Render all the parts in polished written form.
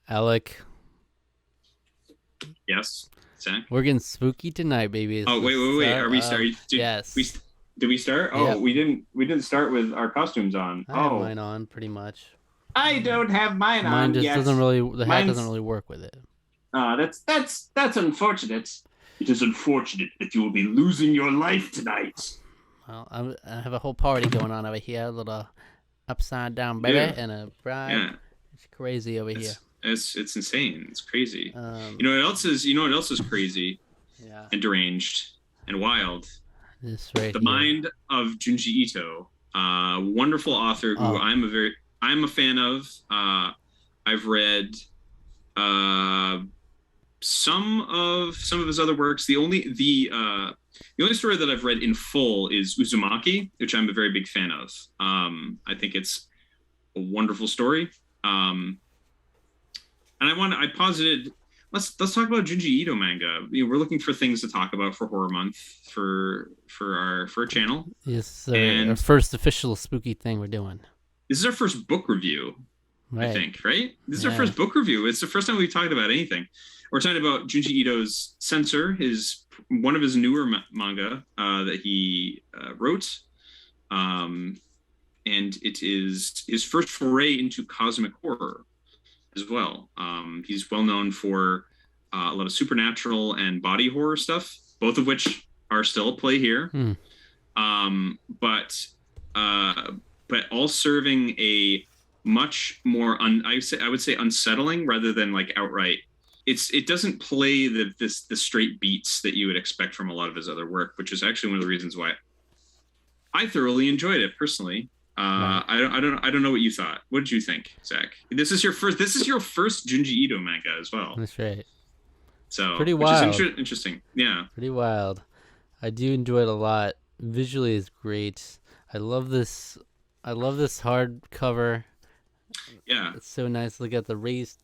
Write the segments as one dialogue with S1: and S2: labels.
S1: Alec,
S2: Yes, Zach.
S1: we're getting spooky tonight, baby. It's
S2: Oh,
S1: the
S2: wait. Are
S1: start
S2: we
S1: of
S2: starting?
S1: yes.
S2: Did we start? Oh,
S1: Yep,
S2: we didn't start with our costumes on.
S1: I have
S2: Oh,
S1: mine on pretty much.
S2: I don't have mine
S1: Mine
S2: on
S1: just
S2: yet.
S1: doesn't really. The hat doesn't
S2: Mine's
S1: really work with it.
S2: that's unfortunate. It is unfortunate that you will be losing your life tonight.
S1: Well, I have a whole party going on over here. A little upside down baby
S2: Yeah,
S1: and a bride.
S2: yeah.
S1: It's crazy over here.
S2: It's insane. It's crazy.
S1: Um,
S2: You know what else is crazy
S1: yeah,
S2: and deranged and wild?
S1: this right
S2: The
S1: here.
S2: mind of Junji Ito, wonderful author who
S1: Oh,
S2: I'm a fan of. I've read uh, some of his other works. The only story that I've read in full is Uzumaki, which I'm a very big fan of. I think it's a wonderful story. And I posited let's talk about Junji Ito manga. We're looking for things to talk about for Horror Month for our channel,
S1: yes, sir. Our
S2: and
S1: first official spooky thing we're doing.
S2: this is our first book review. I
S1: Right.
S2: think, right? This is our
S1: Yeah.
S2: first book review. It's the first time we've talked about anything. We're talking about Junji Ito's Censor, his one of his newer manga that he wrote, um, and it is his first foray into cosmic horror as well. He's well known for a lot of supernatural and body horror stuff, both of which are still at play here.
S1: Hmm.
S2: But all serving a much more I would say unsettling rather than like outright. It doesn't play the straight beats that you would expect from a lot of his other work, which is actually one of the reasons why I thoroughly enjoyed it personally.
S1: Right.
S2: I don't know what you thought. What did you think, Zach? This is your first Junji Ito manga as well.
S1: That's right.
S2: So,
S1: Pretty
S2: which is
S1: wild.
S2: interesting. Yeah.
S1: Pretty wild. I do enjoy it a lot. Visually is great. I love this. I love this hardcover.
S2: Yeah.
S1: It's so nice. Look at the raised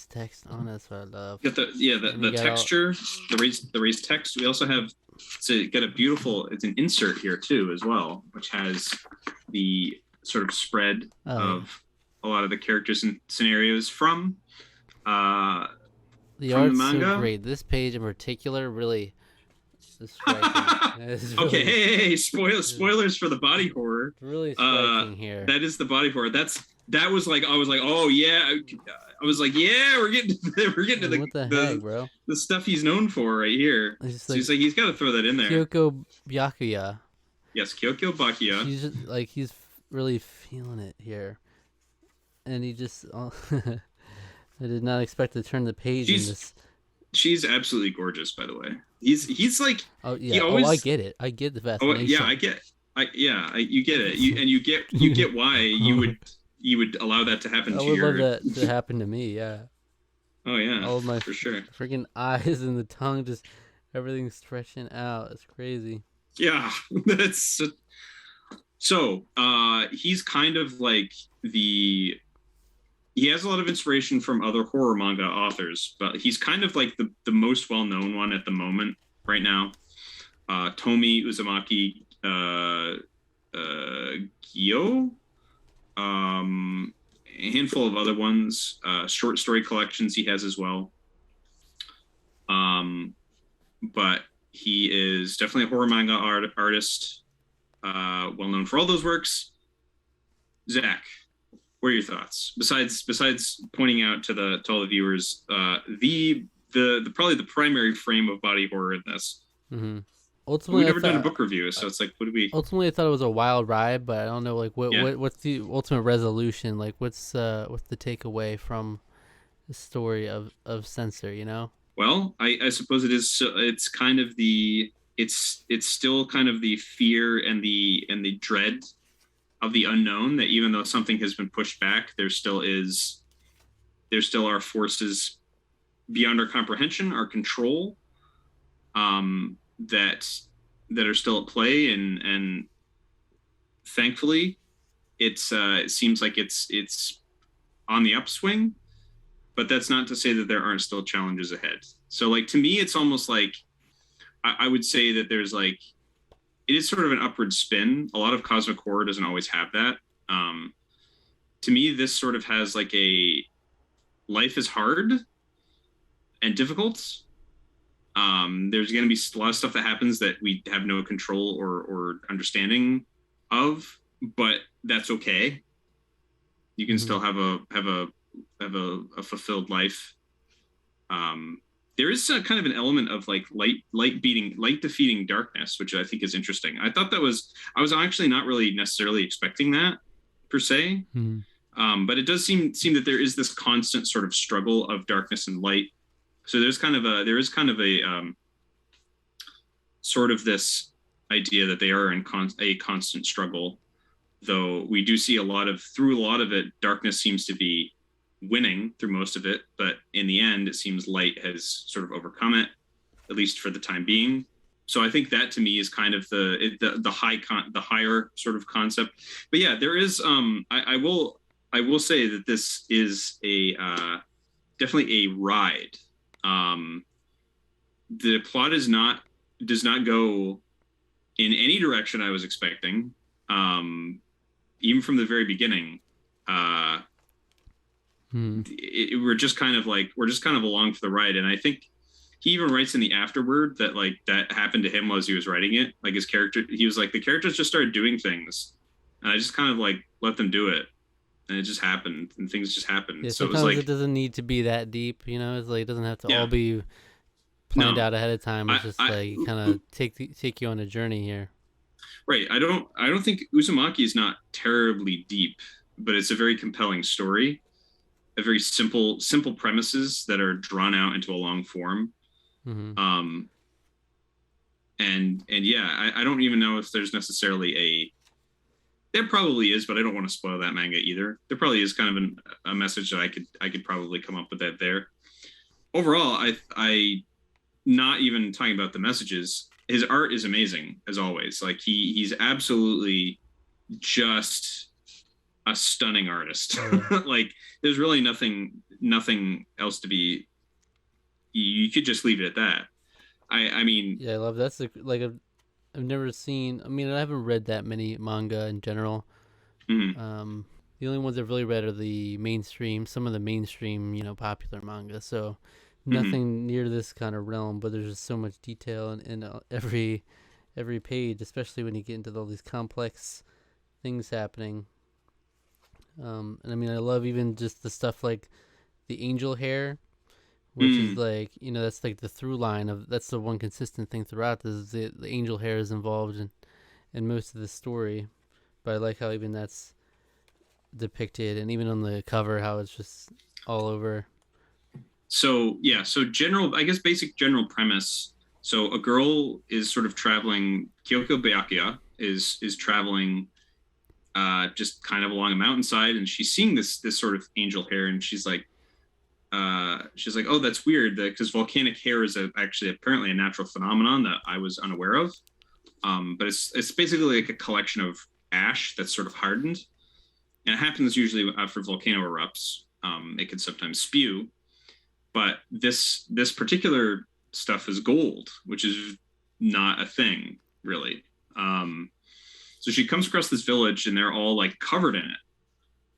S1: text on it. That's what I love.
S2: Got the texture, the raised text. We also have got a beautiful. It's an insert here too as well, which has the sort of spread of a lot of the characters and scenarios from
S1: the
S2: from the
S1: art's
S2: manga.
S1: so great. This page in particular really is striking.
S2: Okay, hey, spoilers for the body horror.
S1: Really striking here.
S2: That is the body horror. That was like I was like, oh yeah, I was like, yeah, we're getting to
S1: What the heck, bro?
S2: the stuff he's known for right here. So he's got to throw that in there.
S1: Kyoko Byakuya.
S2: Yes, Kyoko Bakia.
S1: He's just, like he's really feeling it here, and he just. I did not expect to turn the page in this.
S2: She's absolutely gorgeous, by the way. He's like.
S1: Oh yeah. I get it. I get the fascination.
S2: Oh yeah, you get it. You get why you would allow that to happen to you.
S1: I would love that to happen to me. Yeah.
S2: Oh yeah.
S1: All of my
S2: for sure.
S1: Freaking eyes and the tongue, just everything stretching out. It's crazy.
S2: Yeah, that's so. He's kind of like he has a lot of inspiration from other horror manga authors, but he's kind of like the most well-known one at the moment right now. Tomi Uzumaki Gyo, a handful of other ones, short story collections he has as well. But he is definitely a horror manga artist, well known for all those works. Zach, what are your thoughts? Besides pointing out to all the viewers, the probably the primary frame of body horror in this.
S1: Mm-hmm. Ultimately,
S2: we've never done a book review, so it's like, what do we?
S1: Ultimately, I thought it was a wild ride, but I don't know, like, what's the ultimate resolution? Like, what's the takeaway from the story of Censor? You know?
S2: Well, I suppose it is. It's kind of it's still kind of the fear and the dread of the unknown, that even though something has been pushed back, there still are forces beyond our comprehension, our control, that are still at play, and thankfully it seems like it's on the upswing, but that's not to say that there aren't still challenges ahead. So like, to me, it's almost like I would say that there's like, it is sort of an upward spin. A lot of cosmic horror doesn't always have that. To me, this sort of has like a life is hard and difficult. There's going to be a lot of stuff that happens that we have no control or understanding of, but that's okay. You can still have a fulfilled life. There is a kind of an element of like light defeating darkness, which I think is interesting. I was actually not really necessarily expecting that per se. But it does seem that there is this constant sort of struggle of darkness and light. So there is kind of a sort of this idea that they are in a constant struggle, though we do see through a lot of it, darkness seems to be winning through most of it, but in the end, it seems light has sort of overcome it, at least for the time being. So I think that to me is kind of the higher sort of concept. But yeah, there is. I will say that this is definitely a ride. The plot does not go in any direction I was expecting. Even from the very beginning, we're just kind of along for the ride. And I think he even writes in the afterword that like that happened to him as he was writing it. Like his character, he was like, the characters just started doing things, and I just kind of like let them do it, and it just happened, and things just happened.
S1: Yeah,
S2: so
S1: sometimes
S2: it was like,
S1: it doesn't need to be that deep, you know. It's like it doesn't have to all be planned out ahead of time. It's just like kind of take you on a journey here.
S2: Right. I don't think Uzumaki is not terribly deep, but it's a very compelling story. A very simple premises that are drawn out into a long form. And yeah, I don't even know if there's necessarily there probably is, but I don't want to spoil that manga either. There probably is kind of a message that I could probably come up with that there. Overall, I not even talking about the messages, his art is amazing as always. Like he's absolutely just a stunning artist. Like there's really nothing else to be. You could just leave it at that. I mean,
S1: yeah, I love that's I've never seen. I mean, I haven't read that many manga in general. The only ones I've really read are some of the mainstream, popular manga. So nothing near this kind of realm. But there's just so much detail in every page, especially when you get into all these complex things happening. And I mean, I love even just the stuff like the angel hair, which is like, that's like the through line that's the one consistent thing throughout. Is the angel hair is involved in most of the story, but I like how even that's depicted, and even on the cover, how it's just all over.
S2: So yeah, I guess basic general premise. So a girl is sort of traveling. Kyoko Byakuya is traveling just kind of along a mountainside, and she's seeing this sort of angel hair, and she's like, oh, that's weird, because volcanic hair is actually apparently a natural phenomenon that I was unaware of. But it's basically like a collection of ash that's sort of hardened, and it happens usually after volcano erupts. It can sometimes spew, but this particular stuff is gold, which is not a thing really. So she comes across this village, and they're all like covered in it.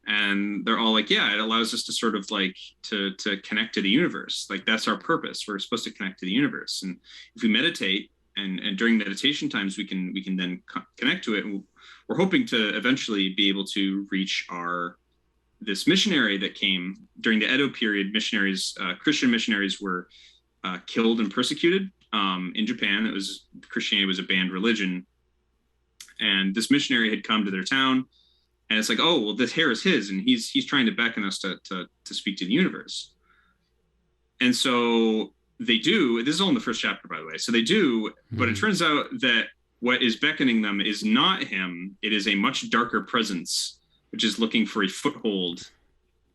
S2: And they're all like, yeah, it allows us to sort of like to connect to the universe. Like that's our purpose. We're supposed to connect to the universe. And if we meditate and during meditation times, we can then connect to it. And we're hoping to eventually be able to reach this missionary that came during the Edo period. Christian missionaries were killed and persecuted in Japan. Christianity was a banned religion. And this missionary had come to their town. And it's like, oh, well, this hair is his, and he's trying to beckon us to speak to the universe. And so they do. This is all in the first chapter, by the way. So they do, but it turns out that what is beckoning them is not him. It is a much darker presence, which is looking for a foothold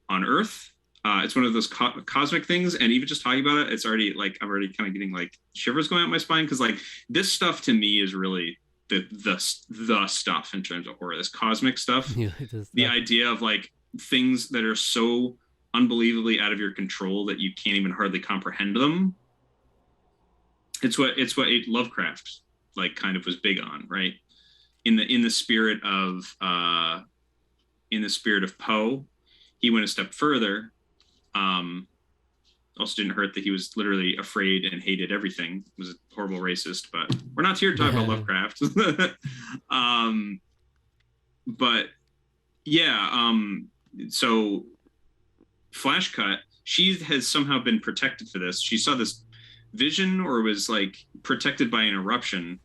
S2: on Earth. It's one of those cosmic things, and even just talking about it, it's already like I'm already kind of getting like shivers going up my spine, because like this stuff to me is really the stuff in terms of horror, this cosmic stuff. Yeah, the idea of like things that are so unbelievably out of your control that you can't even hardly comprehend them. It's what Lovecraft like kind of was big on, right? In the spirit of Poe, he went a step further Also didn't hurt that he was literally afraid and hated everything. He was a horrible racist, but we're not here to talk about Lovecraft. But yeah, so Flash Cut, she has somehow been protected for this. She saw this vision, or was like protected by an eruption,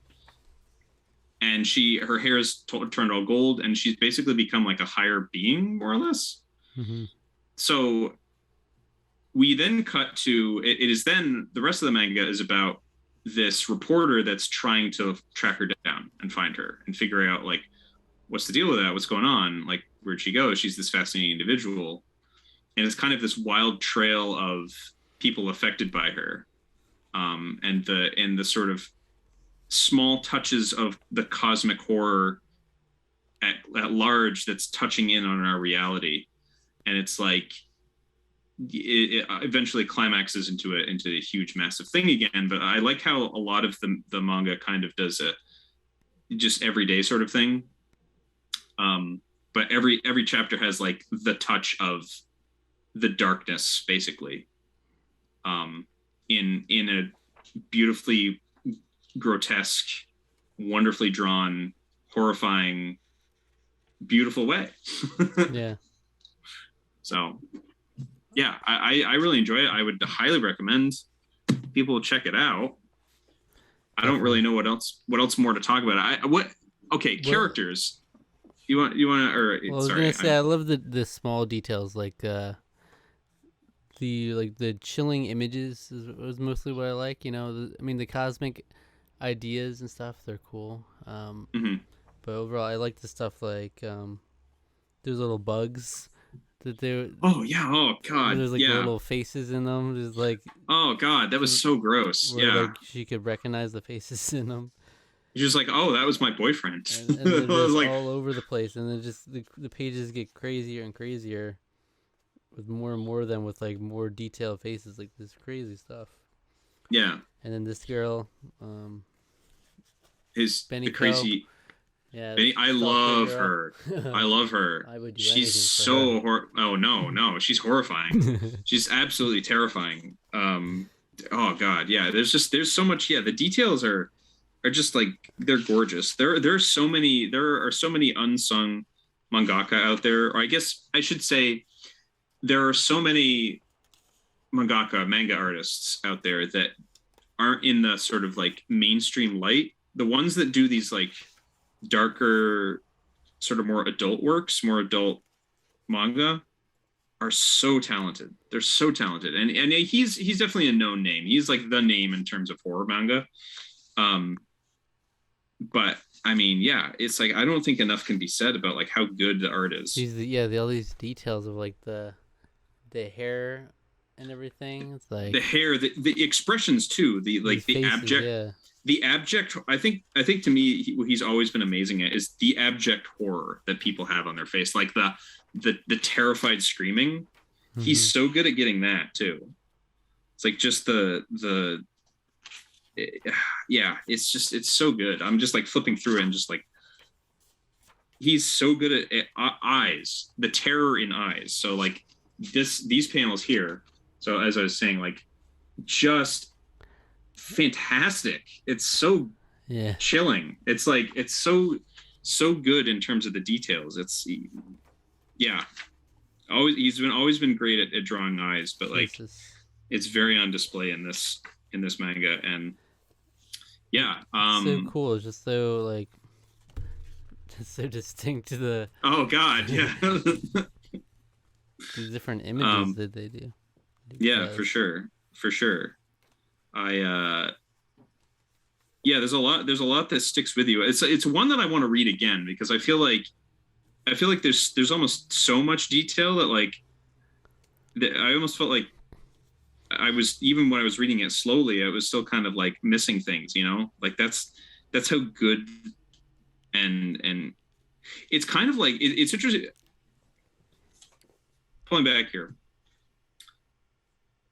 S2: and her hair is turned all gold, and she's basically become like a higher being, more or less.
S1: Mm-hmm.
S2: So we then cut to it is then the rest of the manga is about this reporter that's trying to track her down and find her and figure out like what's the deal with that, what's going on, like where'd she go, she's this fascinating individual, and it's kind of this wild trail of people affected by her, and the sort of small touches of the cosmic horror at large that's touching in on our reality. And it's like it eventually climaxes into a huge massive thing again. But I like how a lot of the manga kind of does a just everyday sort of thing, but every chapter has like the touch of the darkness, basically, in a beautifully grotesque, wonderfully drawn, horrifying, beautiful way.
S1: Yeah.
S2: So yeah, I really enjoy it. I would highly recommend people check it out. I don't really know what else more to talk about. Characters. You want or
S1: well, I was gonna say I love the small details, like the chilling images was mostly what I like. You know, the cosmic ideas and stuff, they're cool. But overall, I like the stuff like there's little bugs that they.
S2: Oh yeah! Oh god!
S1: There's like little faces in them. There's like.
S2: Oh god, that was so gross.
S1: Where, like, she could recognize the faces in them.
S2: You're just like, oh, that was my boyfriend.
S1: And they're just like all over the place, and then just the pages get crazier and crazier, with more and more of them with like more detailed faces, like this crazy stuff.
S2: Yeah.
S1: And then this girl,
S2: Benny crazy.
S1: Yeah,
S2: Benny, I love her. I love her.
S1: I would do
S2: she's so oh no, she's horrifying. She's absolutely terrifying. Oh god, yeah. There's so much. Yeah, the details are just like, they're gorgeous. There are so many unsung mangaka out there, or I guess I should say there are so many manga artists out there that aren't in the sort of like mainstream light. The ones that do these like darker, sort of more adult works, more adult manga, are so talented. They're so talented, and he's definitely a known name. He's like the name in terms of horror manga. But I mean, yeah, it's like I don't think enough can be said about like how good the art is.
S1: All these details of like the hair and everything. It's like
S2: the hair, the expressions too. The like the faces, abject. Yeah. The abject, I think to me, he's always been amazing at is the abject horror that people have on their face, like the terrified screaming. Mm-hmm. He's so good at getting that too. It's like just it's so good. I'm just like flipping through it and just like, he's so good at eyes, the terror in eyes. So like these panels here. So as I was saying, like just fantastic. It's so chilling. It's like it's so good in terms of the details. It's he's always been great at drawing eyes, but like it's very on display in this manga. And
S1: so cool. It's just so like so distinct to the the different images that they do.
S2: Yeah, for sure. There's a lot that sticks with you. It's one that I want to read again, because I feel like there's almost so much detail that like I almost felt like I was, even when I was reading it slowly, I was still kind of like missing things, you know? Like that's how good and it's kind of like it's interesting. Pulling back here,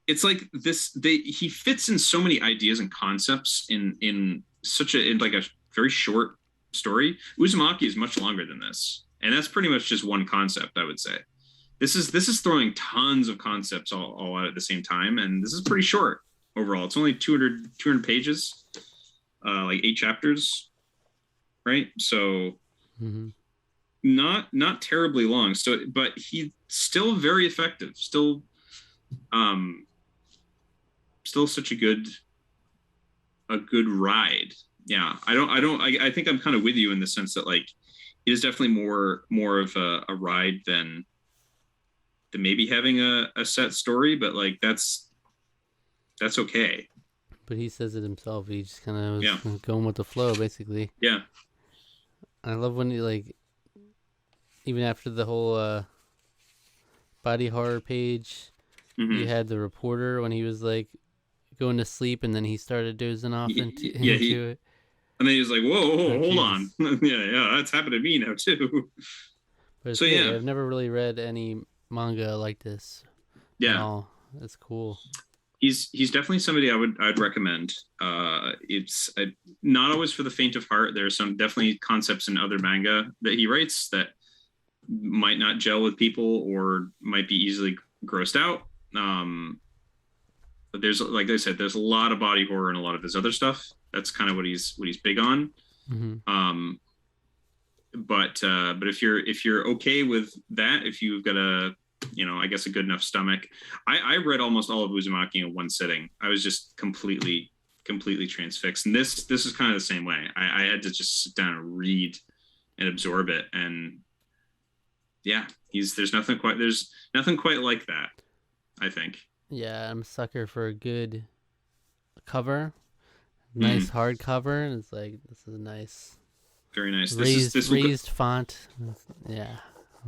S2: it's like he fits in so many ideas and concepts in like a very short story. Uzumaki is much longer than this, and that's pretty much just one concept, I would say. this is throwing tons of concepts all out at the same time, and this is pretty short overall. It's only 200 pages, like 8 chapters, right? So
S1: Mm-hmm.
S2: not terribly long. So, but he's still very effective. Um, still such a good ride. Yeah, I think I'm kind of with you in the sense that like it is definitely more of a ride than maybe having a set story, but like that's okay.
S1: But he says it himself. He just kind of
S2: Yeah,
S1: was going with the flow, basically.
S2: yeah.
S1: I love when he like, even after the whole body horror page, you had the reporter when he was like going to sleep, and then he started dozing off into it.
S2: And then he was like, "Whoa,
S1: Oh,
S2: hold
S1: Jesus.
S2: on, yeah, that's happened to me now too."
S1: But it's
S2: So
S1: great.
S2: yeah,
S1: I've never really read any manga like this at
S2: yeah.
S1: all. It's cool.
S2: He's definitely somebody I'd recommend. It's not always for the faint of heart. There are some definitely concepts in other manga that he writes that might not gel with people or might be easily grossed out. But there's, like I said, there's a lot of body horror and a lot of his other stuff. That's kind of what he's big on.
S1: Mm-hmm.
S2: But if you're okay with that, if you've got I guess a good enough stomach. I read almost all of Uzumaki in one sitting. I was just completely transfixed. And this is kind of the same way. I had to just sit down and read and absorb it. And yeah, there's nothing quite like that, I think.
S1: Yeah, I'm a sucker for a good cover. Nice hard cover. And it's like, this is a nice.
S2: Very nice.
S1: Raised font. Yeah.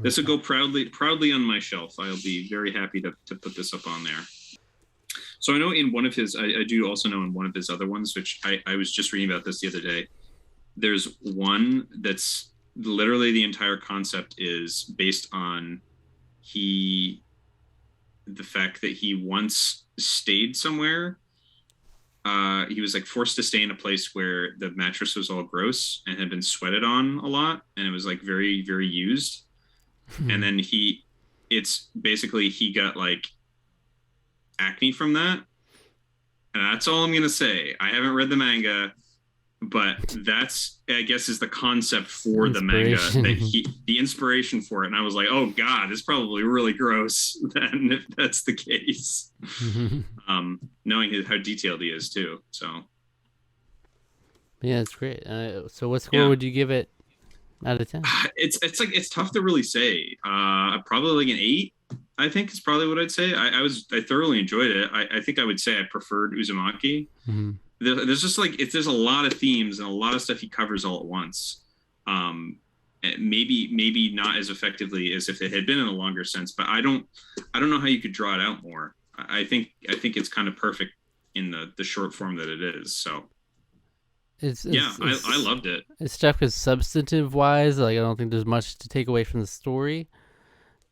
S2: This will go proudly on my shelf. I'll be very happy to put this up on there. So I know in one of his, I do also know in one of his other ones, which I was just reading about this the other day. There's one that's literally the entire concept is based on the fact that he once stayed somewhere. He was like forced to stay in a place where the mattress was all gross and had been sweated on a lot, and it was like very, very used. And then it's basically he got like acne from that. And that's all I'm going to say. I haven't read the manga, but that's, I guess, is the concept for the manga, that the inspiration for it. And I was like, oh God, it's probably really gross then if that's the case. Knowing how detailed he is too. So.
S1: Yeah, it's great. So what score would you give it out of 10?
S2: It's tough to really say. Probably like an 8. I think is probably what I'd say. I thoroughly enjoyed it. I think I would say I preferred Uzumaki.
S1: Mm-hmm.
S2: There's just like there's a lot of themes and a lot of stuff he covers all at once. Maybe not as effectively as if it had been in a longer sense, but I don't know how you could draw it out more. I think it's kind of perfect in the short form that it is. So. I loved it.
S1: It's tough because substantive wise, like I don't think there's much to take away from the story,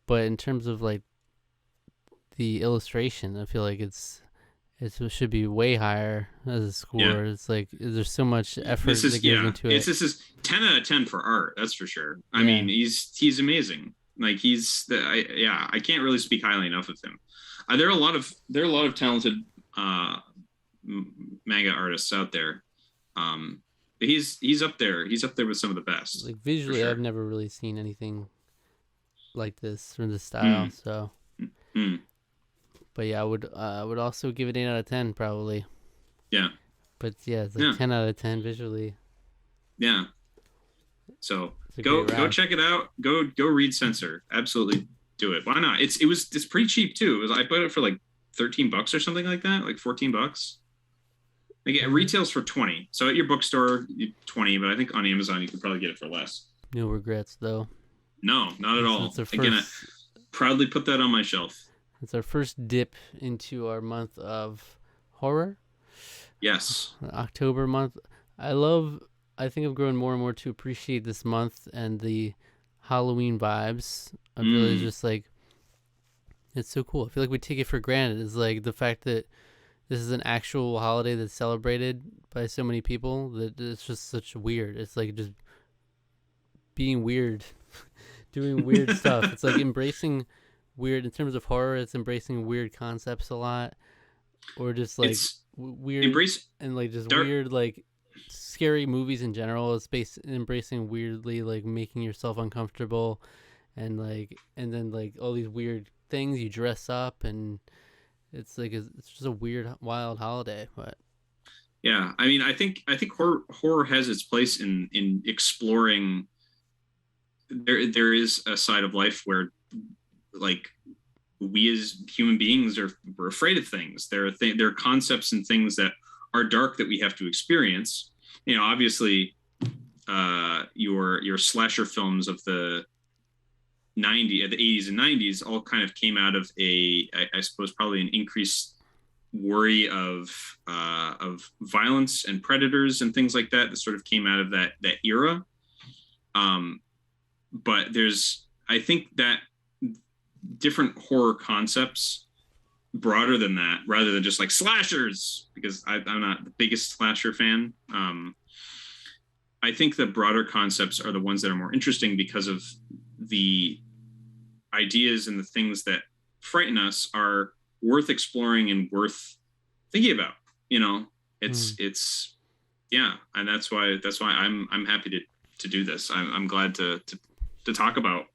S1: but in terms of like the illustration, I feel like it should be way higher as a score. Yeah. It's like there's so much effort that goes into it.
S2: This is 10 out of 10 for art. That's for sure. I mean, he's amazing. Like I can't really speak highly enough of him. There are a lot of talented manga artists out there. He's up there. He's up there with some of the best.
S1: Like visually, sure. I've never really seen anything like this from the style. So, but yeah, I would also give it 8 out of 10 probably.
S2: Yeah.
S1: But yeah, it's like 10 out of 10 visually.
S2: Yeah. So go check it out. Go read Censor. Absolutely do it. Why not? It's pretty cheap too. I bought it for like $13 or something like that, like $14. Like it retails for $20. So at your bookstore, $20, but I think on Amazon you could probably get it for less.
S1: No regrets though.
S2: No, not at all. Again, I proudly put that on my shelf.
S1: It's our first dip into our month of horror.
S2: Yes.
S1: October month. I think I've grown more and more to appreciate this month and the Halloween vibes. I'm really just like, it's so cool. I feel like we take it for granted. It's like the fact that this is an actual holiday that's celebrated by so many people that it's just such weird. It's like just being weird, doing weird stuff. It's like embracing weird in terms of horror. It's embracing weird concepts a lot, or just like weird and like just weird like scary movies in general. It's embracing weirdly like making yourself uncomfortable, and then like all these weird things you dress up, and it's just a weird wild holiday. But
S2: yeah, I mean, I think horror has its place in exploring. There is a side of life where like we as human beings we're afraid of things. There are concepts and things that are dark that we have to experience. You know, obviously, your slasher films of the the 80s and 90s all kind of came out of I suppose probably an increased worry of violence and predators and things like that sort of came out of that era. But I think that different horror concepts broader than that, rather than just like slashers, because I'm not the biggest slasher fan. I think the broader concepts are the ones that are more interesting because of the ideas and the things that frighten us are worth exploring and worth thinking about. You know, it's yeah, and that's why I'm happy to do this. I'm glad to talk about,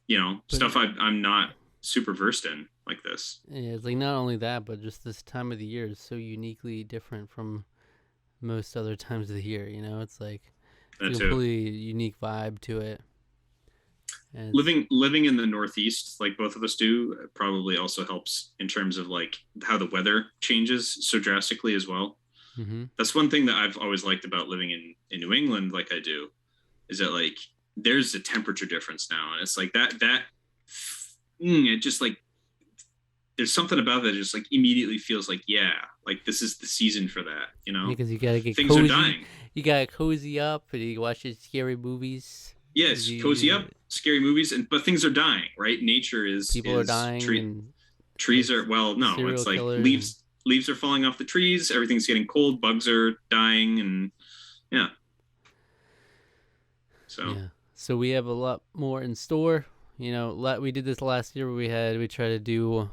S2: you know, stuff I'm not super versed in like this.
S1: Yeah, it's like not only that, but just this time of the year is so uniquely different from most other times of the year. You know, it's like a completely unique vibe to it. And
S2: living in the Northeast, like both of us do, probably also helps in terms of like how the weather changes so drastically as well.
S1: Mm-hmm.
S2: That's one thing that I've always liked about living in New England, like I do, is that like there's a temperature difference now, and it's like it just like there's something about that just like immediately feels like, yeah, like this is the season for that, you know?
S1: Because you gotta get
S2: things
S1: cozy.
S2: Are dying.
S1: You gotta cozy up and you watch scary movies.
S2: Yes, cozy up, scary movies, but things are dying, right? Nature is
S1: people are dying.
S2: Trees are it's like leaves are falling off the trees. Everything's getting cold. Bugs are dying, and yeah.
S1: So we have a lot more in store. You know, we did this last year. We tried to do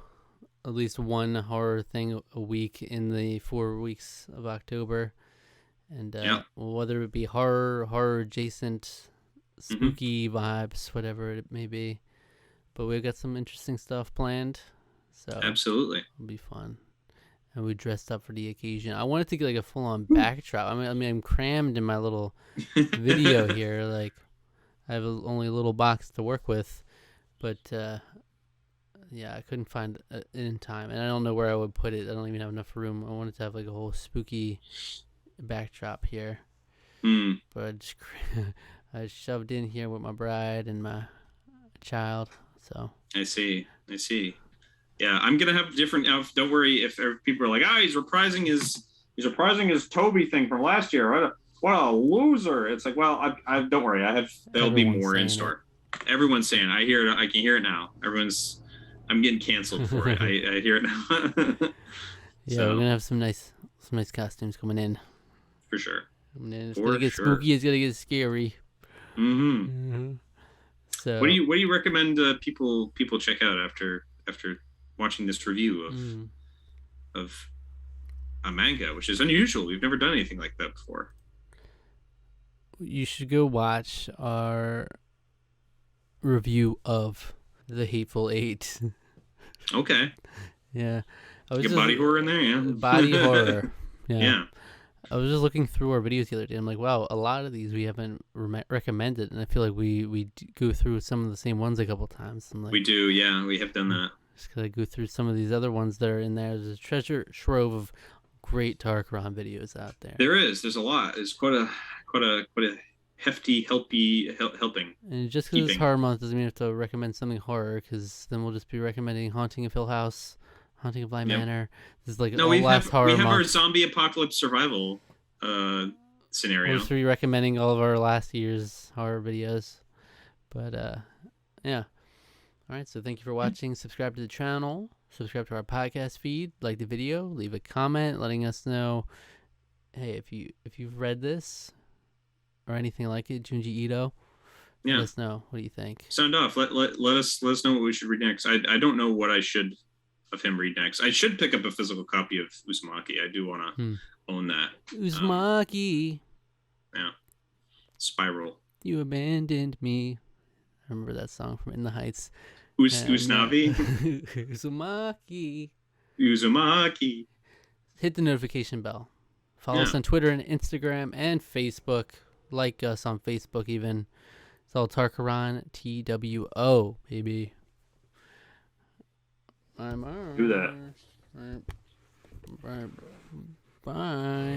S1: at least one horror thing a week in the 4 weeks of October, and whether it be horror adjacent, spooky vibes, whatever it may be. But we've got some interesting stuff planned, so
S2: absolutely
S1: it'll be fun. And we dressed up for the occasion. I wanted to get like a full-on backdrop. I mean, I'm crammed in my little video here. Like, I have only a little box to work with, but yeah, I couldn't find it in time, and I don't know where I would put it. I don't even have enough room. I wanted to have like a whole spooky backdrop here, but I shoved in here with my bride and my child. So
S2: I see. Yeah, I'm gonna have different. Don't worry if people are like, he's reprising his Toby thing from last year. What a loser! It's like, well, I don't worry. There'll be more in store. Everyone's saying. I hear it. I can hear it now. I'm getting canceled for it. I hear it now.
S1: Yeah, we're gonna have some nice costumes coming in.
S2: For sure.
S1: It's gonna get spooky. It's gonna get scary. So,
S2: what do you recommend people check out after watching this review of a manga, which is unusual? We've never done anything like that before.
S1: You should go watch our review of The Hateful Eight.
S2: Okay.
S1: Yeah.
S2: Body horror in there, yeah.
S1: Body horror.
S2: Yeah.
S1: I was just looking through our videos the other day. I'm like, wow, a lot of these we haven't recommended, and I feel like we go through some of the same ones a couple times. I'm like,
S2: we do, yeah. We have done that.
S1: Just gotta go through some of these other ones that are in there. There's a treasure trove of great Tarqaron videos out there.
S2: There is. There's a lot. There's quite a hefty helping.
S1: And just because it's horror month doesn't mean you have to recommend something horror, because then we'll just be recommending Haunting of Hill House, Haunting of Bly Manor. This is like last horror month. We have our
S2: zombie apocalypse survival scenario.
S1: We'll just be recommending all of our last year's horror videos. But yeah. All right, so thank you for watching. Subscribe to the channel. Subscribe to our podcast feed. Like the video. Leave a comment letting us know, hey, if you've read this or anything like it, Junji Ito,
S2: Yeah.
S1: Let us know. What do you think?
S2: Sound off. Let us know what we should read next. I don't know what I should of him read next. I should pick up a physical copy of Uzumaki. I do want to own that.
S1: Uzumaki.
S2: Yeah. Spiral.
S1: You abandoned me. I remember that song from In the Heights.
S2: Usnavi.
S1: Uzumaki.
S2: Uzumaki.
S1: Hit the notification bell. Follow us on Twitter and Instagram and Facebook. Like us on Facebook even. It's all Tarqaron TWO, baby.
S2: Do that.
S1: Bye.